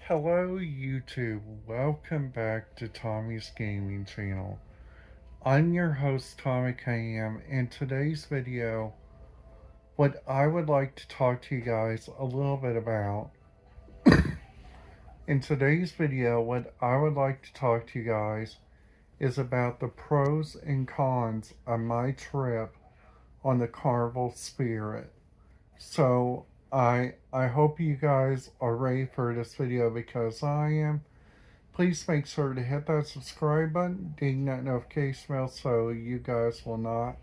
Hello YouTube, welcome back to Tommy's Gaming Channel. I'm your host Tommy KM. In today's video, what I would like to talk to you guys a little bit about. In today's video, what I would like to talk to you guys is about the pros and cons of my trip on the Carnival Spirit. So I hope you guys are ready for this video because I am. Please make sure to hit that subscribe button, ding that notification bell so you guys will not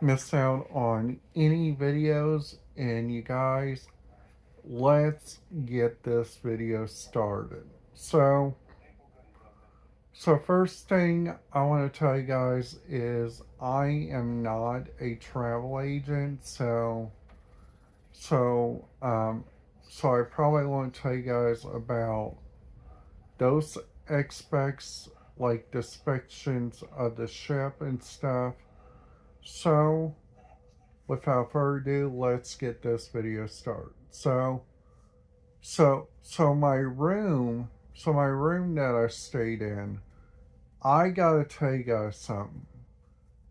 miss out on any videos. And you guys, let's get this video started. So first thing I want to tell you guys is I am not a travel agent, so um so I probably won't tell you guys about those aspects like the inspections of the ship and stuff. So without further ado, let's get this video started. So my room that I stayed in, I gotta tell you guys something.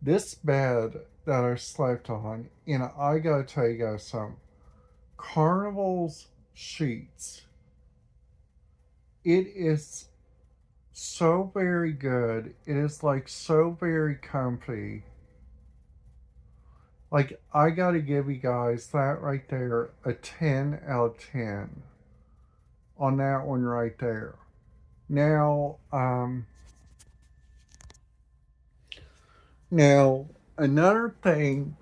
This bed that I slept on, and I gotta tell you guys something. Carnival's sheets. It is so very good. It is like so very comfy. Like, I gotta give you guys that right there a 10 out of 10 on that one right there. Now, now another thing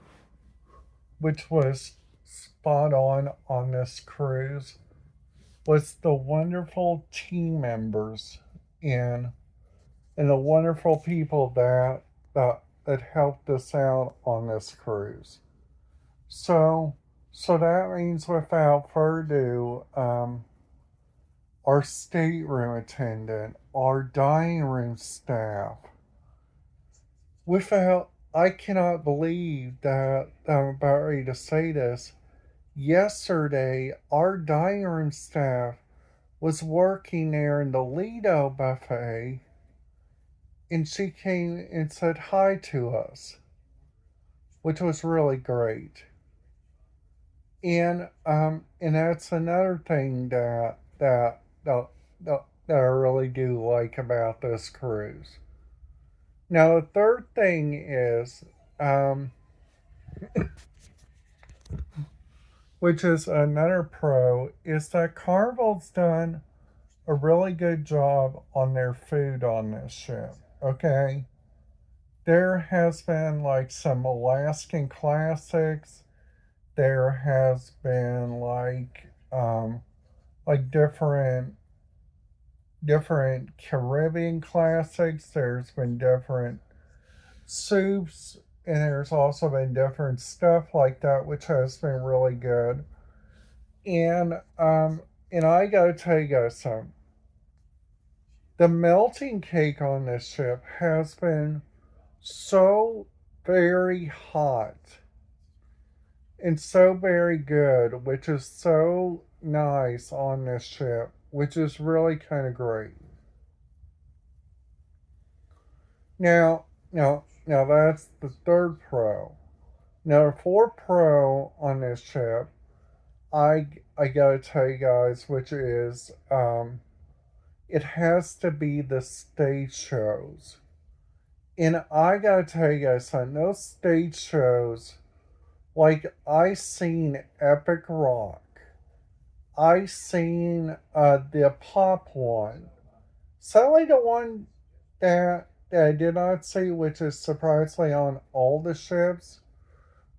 which was spot on this cruise was the wonderful team members and and the wonderful people that helped us out on this cruise. So so that means without further ado, our stateroom attendant, our dining room staff. Without I cannot believe that I'm about ready to say this. Yesterday, our dining room staff was working there in the Lido buffet, and she came and said hi to us, which was really great. And that's another thing that I really do like about this cruise. Now the third thing is, um, which is another pro, is that Carnival's done a really good job on their food on this ship. Okay, there has been like some Alaskan classics. There has been like different Caribbean classics. There's been different soups, and there's also been different stuff like that, which has been really good. And and I gotta tell you guys something. The melting cake on this ship has been so very hot and so very good, which is so nice on this ship, which is really kind of great. Now that's the third pro. Now the fourth pro on this ship, I gotta tell you guys, which is it has to be the stage shows. And I gotta tell you guys something, those stage shows, like I seen Epic Rock, I seen the pop one. Sadly, the one that I did not see, which is surprisingly on all the ships,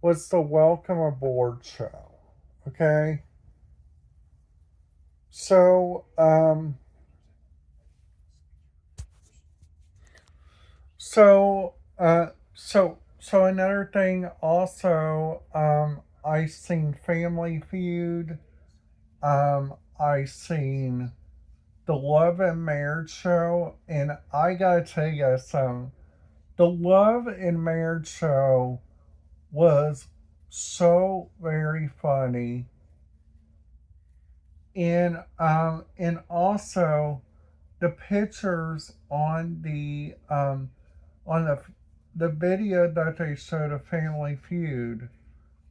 was the Welcome Aboard show. Okay, so so so another thing also, I seen Family Feud. I seen the Love and Marriage show, and I gotta tell you guys something. The Love and Marriage show was so very funny, And also the pictures on the video that they showed of Family Feud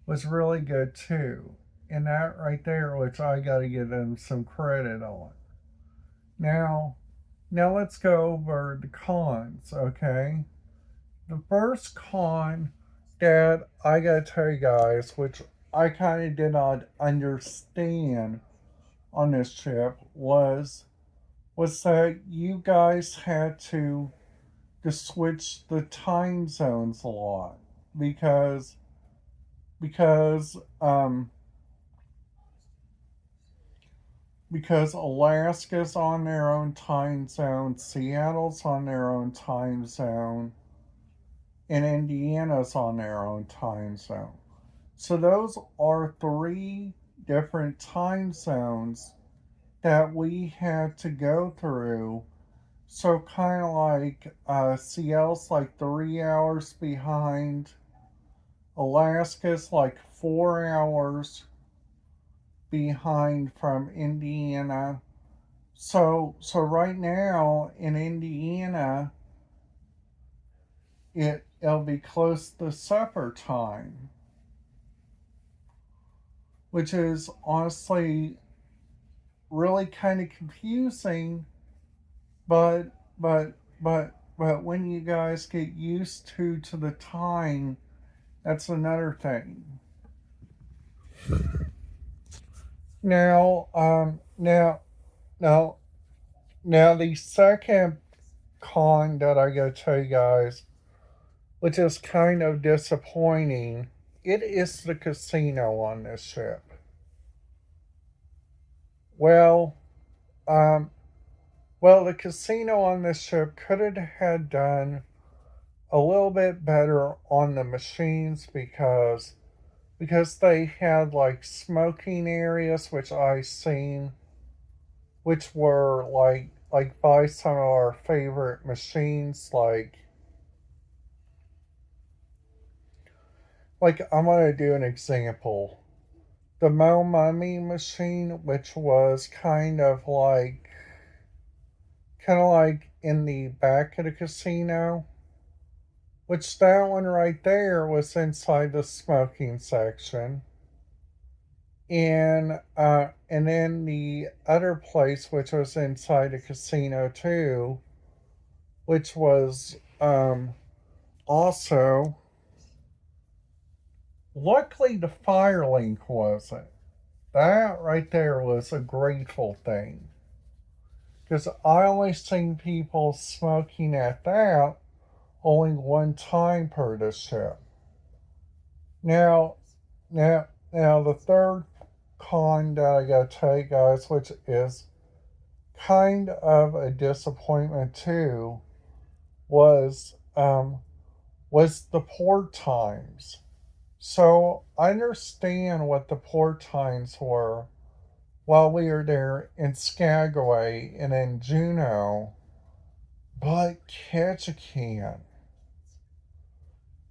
was really good too. And that right there, which I got to give them some credit on. Now, now let's go over the cons, okay? The first con that I gotta tell you guys, which I kind of did not understand on this trip, was that you guys had to switch the time zones a lot because because um because Alaska's on their own time zone, Seattle's on their own time zone, and Indiana's on their own time zone. So those are three different time zones that we had to go through. So kind of like Seattle's like 3 hours behind. Alaska's like 4 hours behind from Indiana. So right now in Indiana, it'll be close to supper time, which is honestly really kind of confusing. But but when you guys get used to the time, that's another thing. Now now now the second con that I gotta tell you guys, which is kind of disappointing, it is the casino on this ship. Well, um, well, the casino on this ship could have had done a little bit better on the machines because they had like smoking areas, which I seen, which were like by some of our favorite machines, like I'm gonna do an example. The Mo Mummy machine, which was kind of like in the back of the casino, which that one right there was inside the smoking section. And then the other place, which was inside the casino too, which was also, luckily the fire link wasn't. That right there was a grateful thing. Because I only seen people smoking at that only one time per the ship. Now, now the third con that I gotta tell you guys, which is kind of a disappointment too, was was the port times. So I understand what the port times were while we were there in Skagway and in Juneau, but Ketchikan,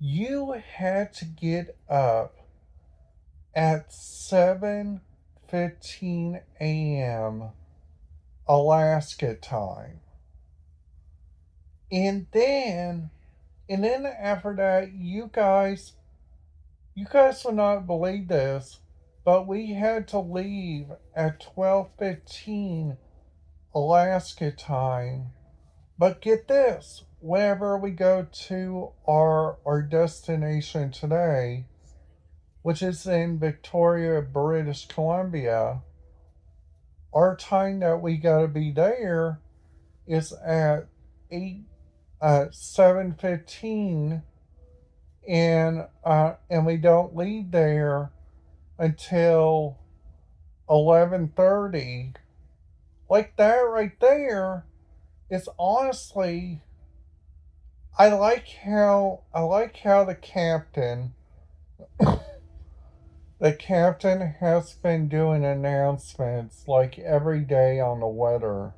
you had to get up at 7:15 a.m. Alaska time. And then after that you guys will not believe this, but we had to leave at 12:15 Alaska time. But get this, whenever we go to our destination today, which is in Victoria, British Columbia, our time that we gotta be there is at 7:15, and we don't leave there until 11:30. Like that right there is honestly, I like how the captain has been doing announcements like every day on the weather.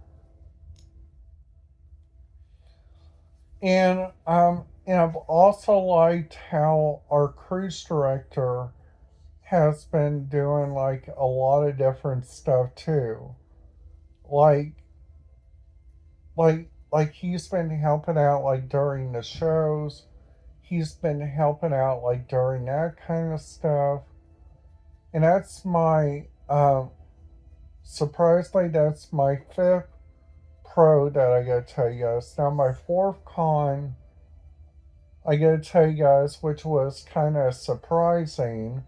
And I've also liked how our cruise director has been doing like a lot of different stuff too. Like like he's been helping out like during the shows. He's been helping out like during that kind of stuff. And that's my surprisingly that's my fifth pro that I gotta tell you guys. Now my fourth con I gotta tell you guys, which was kind of surprising,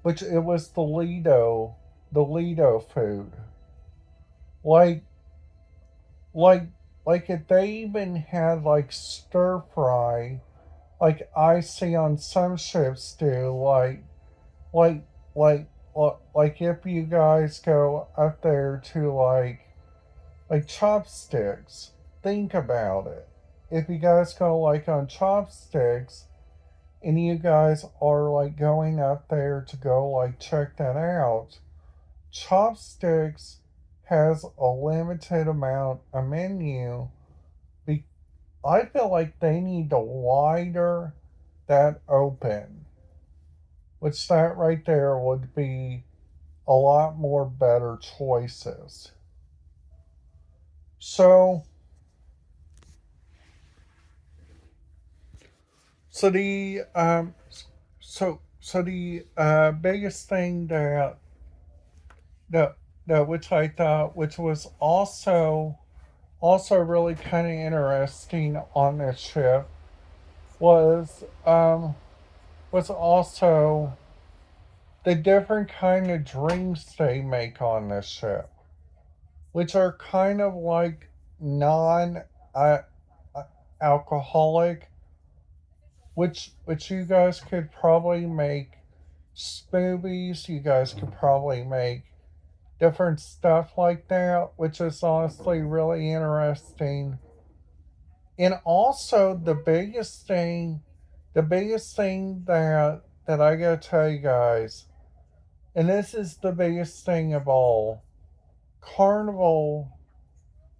which it was the Lido food. Like, like, like if they even had like stir fry, like I see on some ships do, like, like, like if you guys go up there to like chopsticks, think about it. If you guys go like on chopsticks, and you guys are like going up there to go like check that out, Chopsticks has a limited amount of menu. I feel like they need to wider that open, which that right there would be a lot more better choices. So, so the the biggest thing that that which I thought which was also really kind of interesting on this ship was was also the different kind of drinks they make on this ship, which are kind of like non uh, uh, alcoholic, which you guys could probably make smoothies. You guys could probably make different stuff like that, which is honestly really interesting. And also the biggest thing that I gotta tell you guys, and this is the biggest thing of all, Carnival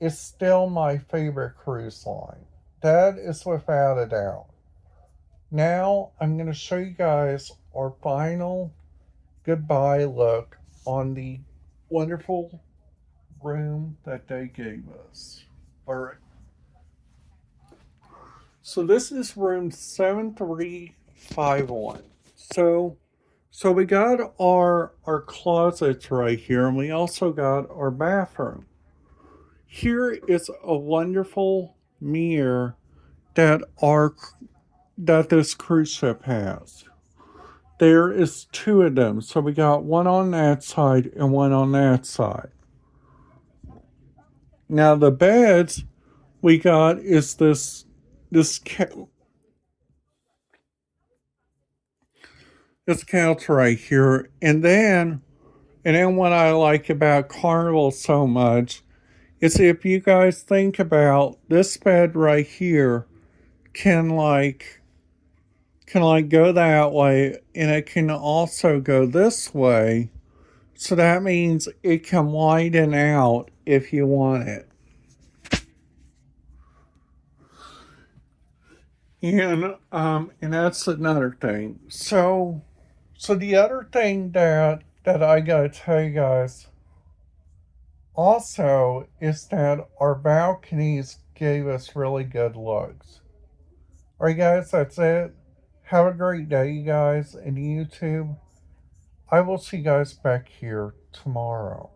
is still my favorite cruise line. That is without a doubt. Now I'm gonna show you guys our final goodbye look on the wonderful room that they gave us. All right. So this is room 7351. So we got our closets right here, and we also got our bathroom. Here is a wonderful mirror that our that this cruise ship has. There is two of them, so we got one on that side and one on that side. Now the beds we got is this this couch right here, and then what I like about Carnival so much is if you guys think about this bed right here can go that way and it can also go this way. So that means it can widen out if you want it. And that's another thing. So the other thing that I gotta tell you guys also is that our balconies gave us really good looks. Alright guys, that's it. Have a great day, you guys, and YouTube. I will see you guys back here tomorrow.